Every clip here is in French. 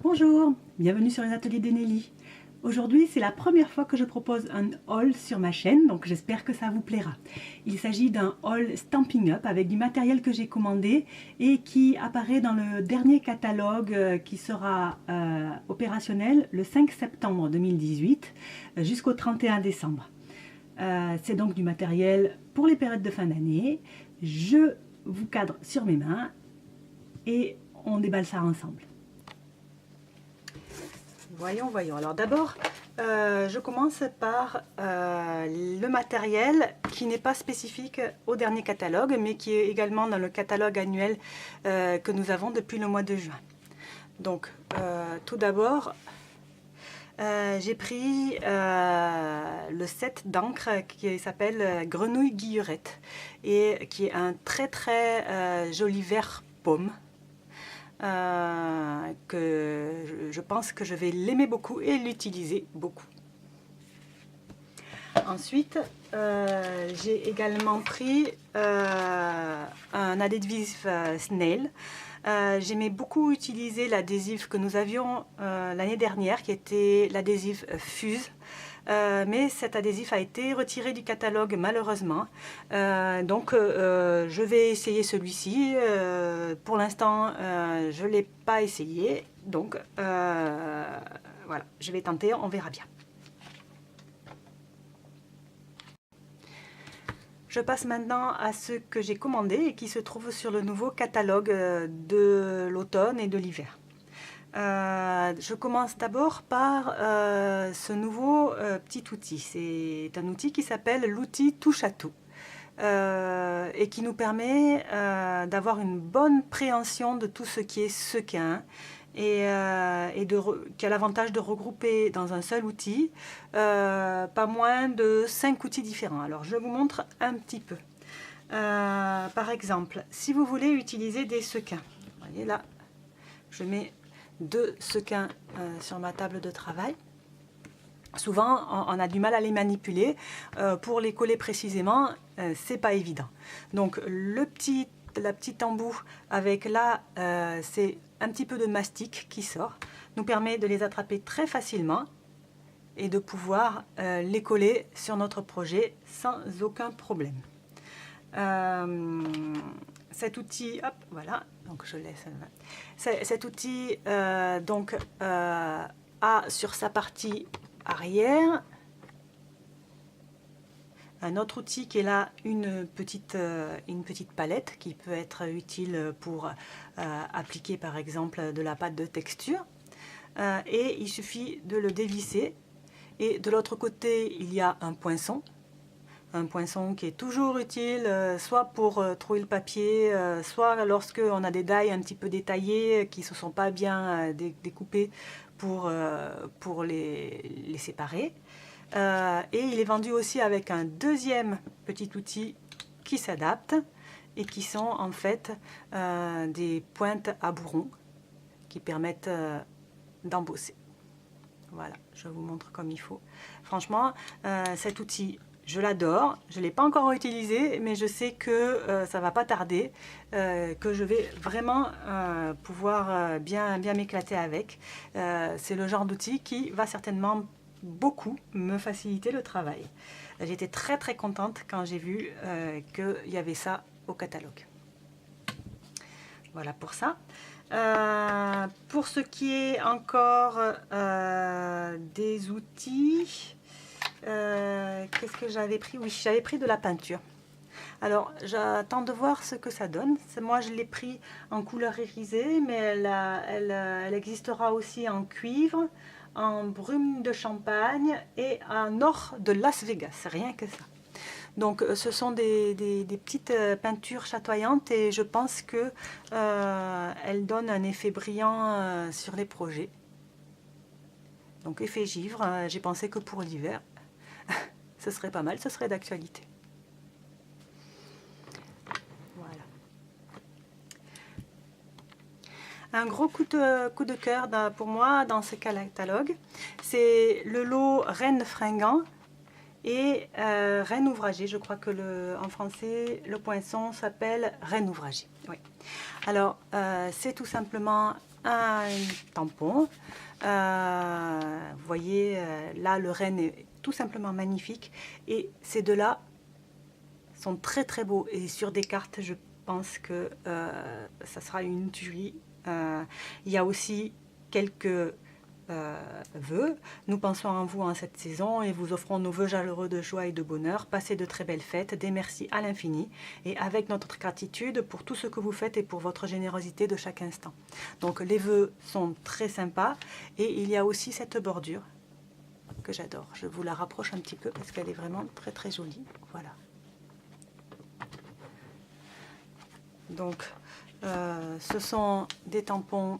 Bonjour, bienvenue sur les ateliers d'Eneli. Aujourd'hui, c'est la première fois que je propose un haul sur ma chaîne, donc j'espère que ça vous plaira. Il s'agit d'un haul Stampin' Up avec du matériel que j'ai commandé et qui apparaît dans le dernier catalogue qui sera opérationnel le 5 septembre 2018 jusqu'au 31 décembre. C'est donc du matériel pour les périodes de fin d'année. Je vous cadre sur mes mains et on déballe ça ensemble. Voyons. Alors d'abord, je commence par le matériel qui n'est pas spécifique au dernier catalogue, mais qui est également dans le catalogue annuel que nous avons depuis le mois de juin. Donc, tout d'abord, j'ai pris le set d'encre qui s'appelle Grenouille Guillerette et qui est un très joli vert pomme. Que je pense que je vais l'aimer beaucoup et l'utiliser beaucoup. Ensuite, j'ai également pris un adhésif Snail. J'aimais beaucoup utiliser l'adhésif que nous avions l'année dernière, qui était l'adhésif Fuse. Mais cet adhésif a été retiré du catalogue malheureusement, donc je vais essayer celui-ci. Pour l'instant je ne l'ai pas essayé, donc voilà, je vais tenter, on verra bien. Je passe maintenant à ce que j'ai commandé et qui se trouve sur le nouveau catalogue de l'automne et de l'hiver. Je commence d'abord par ce nouveau petit outil. C'est un outil qui s'appelle l'outil touche à tout et qui nous permet d'avoir une bonne préhension de tout ce qui est sequin et qui a l'avantage de regrouper dans un seul outil pas moins de 5 outils différents. Alors je vous montre un petit peu. Par exemple, si vous voulez utiliser des sequins, vous voyez là, je mets 2 sequins sur ma table de travail. Souvent, on a du mal à les manipuler. Pour les coller précisément, c'est pas évident. Donc, la petite embout avec là, c'est un petit peu de mastic qui sort, nous permet de les attraper très facilement et de pouvoir les coller sur notre projet sans aucun problème. Cet outil, hop, voilà, donc je laisse. Cet outil a sur sa partie arrière un autre outil qui est là, une petite palette qui peut être utile pour appliquer par exemple de la pâte de texture. Et il suffit de le dévisser. Et de l'autre côté, il y a un poinçon. Un poinçon qui est toujours utile, soit pour trouer le papier, soit lorsque on a des dailles un petit peu détaillées qui ne se sont pas bien découpées pour les séparer. Et il est vendu aussi avec un deuxième petit outil qui s'adapte et qui sont en fait des pointes à bourron qui permettent d'embosser. Voilà, je vous montre comme il faut. Franchement, cet outil, je l'adore. Je ne l'ai pas encore utilisé, mais je sais que ça ne va pas tarder, que je vais vraiment pouvoir bien m'éclater avec. C'est le genre d'outil qui va certainement beaucoup me faciliter le travail. J'étais très contente quand j'ai vu qu'il y avait ça au catalogue. Voilà pour ça. Pour ce qui est encore des outils, qu'est-ce que j'avais pris? Oui, j'avais pris de la peinture. Alors, j'attends de voir ce que ça donne. Moi, je l'ai pris en couleur irisée, mais elle existera aussi en cuivre, en brume de champagne et en or de Las Vegas, rien que ça. Donc ce sont des petites peintures chatoyantes et je pense que elles donnent un effet brillant sur les projets. Donc effet givre, j'ai pensé que pour l'hiver, ce serait pas mal, ce serait d'actualité. Voilà. Un gros coup de cœur pour moi dans ce catalogue, c'est le lot Reine Fringant et Reine ouvragée. Je crois que en français, le poinçon s'appelle Reine ouvragée. Oui. Alors, c'est tout simplement un tampon. Vous voyez, là, le renne est tout simplement magnifique. Et ces deux-là sont très très beaux. Et sur des cartes, je pense que ça sera une tuerie. Il y a aussi quelques vœux. Nous pensons en vous en cette saison et vous offrons nos vœux chaleureux de joie et de bonheur. Passez de très belles fêtes, des merci à l'infini et avec notre gratitude pour tout ce que vous faites et pour votre générosité de chaque instant. Donc les vœux sont très sympas et il y a aussi cette bordure que j'adore. Je vous la rapproche un petit peu parce qu'elle est vraiment très très jolie. Voilà. Donc ce sont des tampons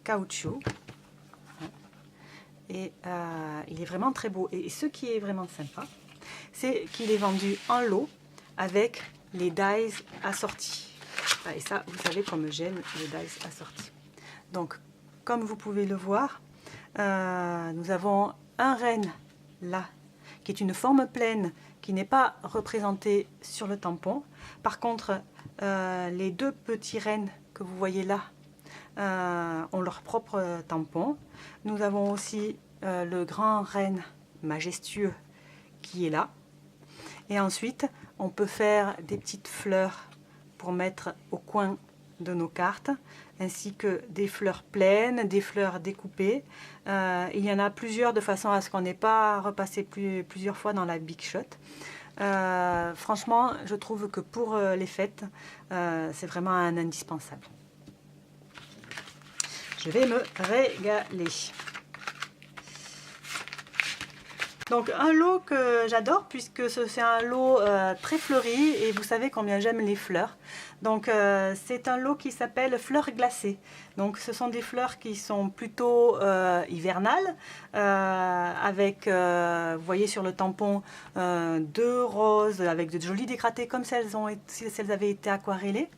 caoutchouc. Et il est vraiment très beau. Et ce qui est vraiment sympa, c'est qu'il est vendu en lot avec les dies assortis. Et ça, vous savez comme j'aime les dies assortis. Donc, comme vous pouvez le voir, nous avons un renne là, qui est une forme pleine, qui n'est pas représentée sur le tampon. Par contre, les deux petits rennes que vous voyez là, ont leur propre tampon. Nous avons aussi le grand renne majestueux qui est là. Et ensuite, on peut faire des petites fleurs pour mettre au coin de nos cartes, ainsi que des fleurs pleines, des fleurs découpées. Il y en a plusieurs de façon à ce qu'on n'ait pas repassé plusieurs fois dans la Big Shot. Franchement, je trouve que pour les fêtes, c'est vraiment un indispensable. Je vais me régaler. Donc un lot que j'adore puisque c'est un lot très fleuri et vous savez combien j'aime les fleurs. Donc c'est un lot qui s'appelle fleurs glacées. Donc ce sont des fleurs qui sont plutôt hivernales avec, vous voyez sur le tampon, deux roses avec de jolis dégradés comme si elles avaient été aquarellées.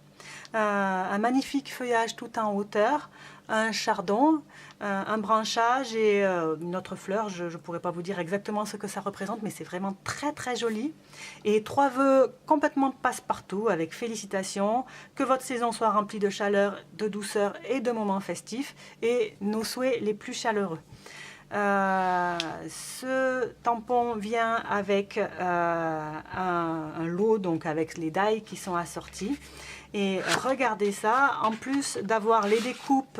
Un magnifique feuillage tout en hauteur, un chardon, un branchage et une autre fleur. Je ne pourrais pas vous dire exactement ce que ça représente, mais c'est vraiment très très joli. Et trois vœux complètement passe-partout avec félicitations, que votre saison soit remplie de chaleur, de douceur et de moments festifs et nos souhaits les plus chaleureux. Ce tampon vient avec un lot, donc avec les dies qui sont assortis. Et regardez ça, en plus d'avoir les découpes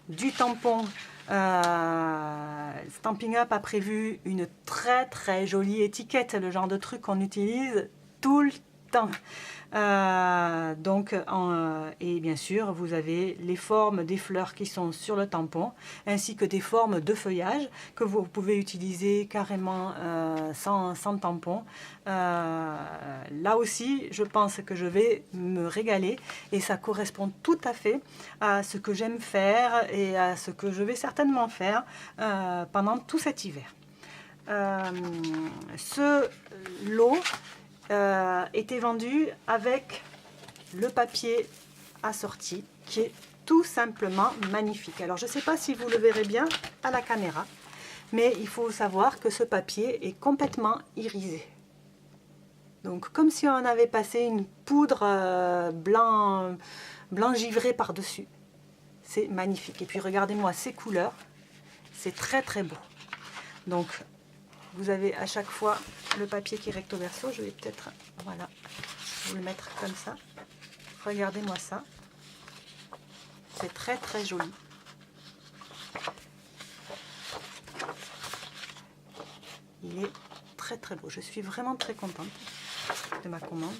du tampon, Stampin' Up a prévu une très très jolie étiquette, le genre de truc qu'on utilise tout le temps. Et bien sûr, vous avez les formes des fleurs qui sont sur le tampon, ainsi que des formes de feuillage que vous pouvez utiliser carrément sans tampon. Là aussi, je pense que je vais me régaler et ça correspond tout à fait à ce que j'aime faire et à ce que je vais certainement faire pendant tout cet hiver. Ce lot était vendu avec le papier assorti qui est tout simplement magnifique. Alors je ne sais pas si vous le verrez bien à la caméra, mais il faut savoir que ce papier est complètement irisé. Donc comme si on avait passé une poudre blanc givré par-dessus. C'est magnifique. Et puis regardez-moi ces couleurs, c'est très très beau. Donc vous avez à chaque fois le papier qui est recto verso. Je vais peut-être, voilà, vous le mettre comme ça. Regardez-moi ça. C'est très très joli. Il est très très beau. Je suis vraiment très contente de ma commande.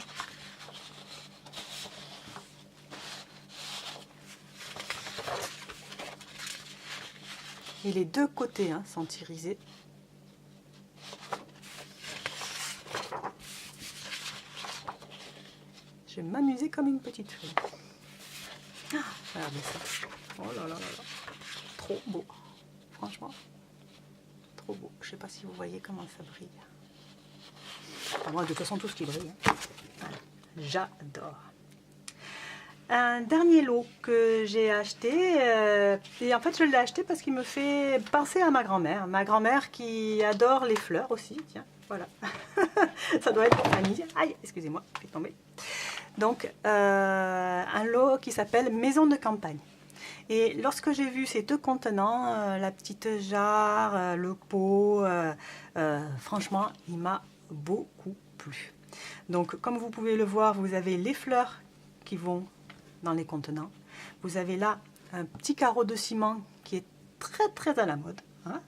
Et les deux côtés sont irisés. Je vais m'amuser comme une petite fille. Ah, regardez ça. Oh là là là là. Trop beau. Franchement, trop beau. Je ne sais pas si vous voyez comment ça brille. Enfin, moi, de toute façon, tout ce qui brille. Voilà. J'adore. Un dernier lot que j'ai acheté, et en fait je l'ai acheté parce qu'il me fait penser à ma grand-mère qui adore les fleurs aussi, tiens, voilà, ça doit être Annie, aïe, excusez-moi, je vais tomber. Donc un lot qui s'appelle Maison de campagne. Et lorsque j'ai vu ces deux contenants, la petite jarre, le pot, franchement, il m'a beaucoup plu. Donc, comme vous pouvez le voir, vous avez les fleurs qui vont dans les contenants. Vous avez là un petit carreau de ciment qui est très à la mode. Hein.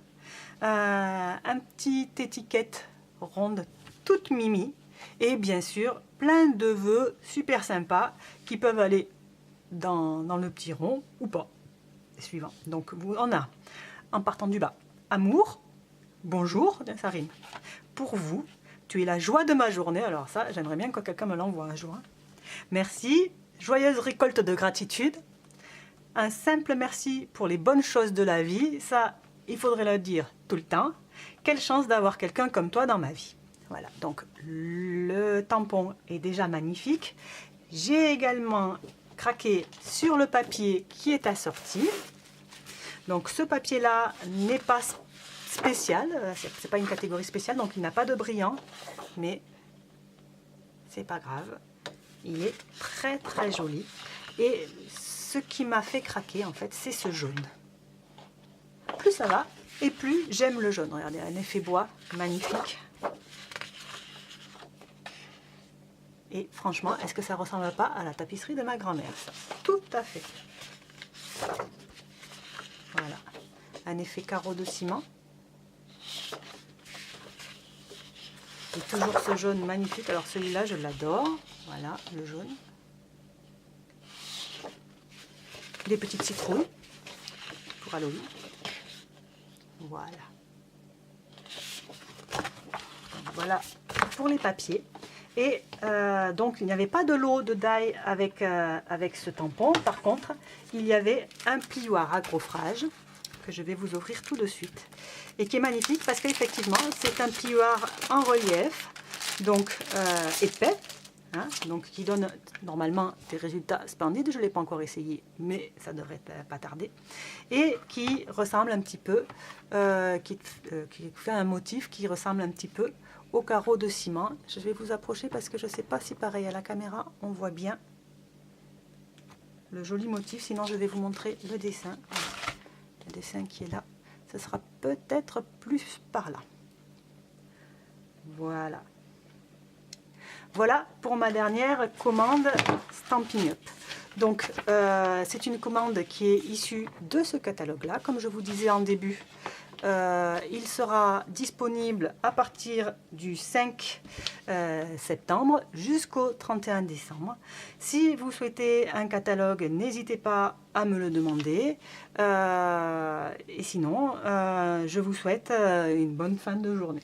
Un petit étiquette ronde toute mimi. Et bien sûr, plein de vœux super sympas qui peuvent aller dans le petit rond ou pas. Suivant. Donc, on a, en partant du bas, amour, bonjour, ça rime. Pour vous, tu es la joie de ma journée. Alors ça, j'aimerais bien que quelqu'un me l'envoie un jour. Merci, joyeuse récolte de gratitude. Un simple merci pour les bonnes choses de la vie. Ça, il faudrait le dire tout le temps. Quelle chance d'avoir quelqu'un comme toi dans ma vie. Voilà, donc le tampon est déjà magnifique. J'ai également craqué sur le papier qui est assorti. Donc ce papier là n'est pas spécial, c'est pas une catégorie spéciale, donc il n'a pas de brillant, mais c'est pas grave, il est très joli. Et ce qui m'a fait craquer en fait, c'est ce jaune. Plus ça va et plus j'aime le jaune. Regardez, un effet bois magnifique. Et franchement, est-ce que ça ressemble pas à la tapisserie de ma grand-mère? Tout à fait. Voilà, un effet carreau de ciment. Et toujours ce jaune magnifique. Alors celui-là, je l'adore. Voilà, le jaune. Des petites citrouilles pour Halloween. Voilà. Donc, voilà pour les papiers. Et donc, il n'y avait pas de lot de die avec, avec ce tampon. Par contre, il y avait un plioir à gaufrage que je vais vous ouvrir tout de suite. Et qui est magnifique parce qu'effectivement, c'est un plioir en relief, donc épais, hein, donc qui donne normalement des résultats splendides. Je ne l'ai pas encore essayé, mais ça devrait pas tarder. Et qui ressemble un petit peu, qui fait un motif qui ressemble un petit peu au carreau de ciment. Je vais vous approcher parce que je ne sais pas si pareil à la caméra on voit bien le joli motif, sinon je vais vous montrer le dessin. Le dessin qui est là, ce sera peut-être plus par là. Voilà. Voilà pour ma dernière commande Stampin' Up. Donc c'est une commande qui est issue de ce catalogue là, comme je vous disais en début. Il sera disponible à partir du 5 septembre jusqu'au 31 décembre. Si vous souhaitez un catalogue, n'hésitez pas à me le demander. Et sinon, je vous souhaite une bonne fin de journée.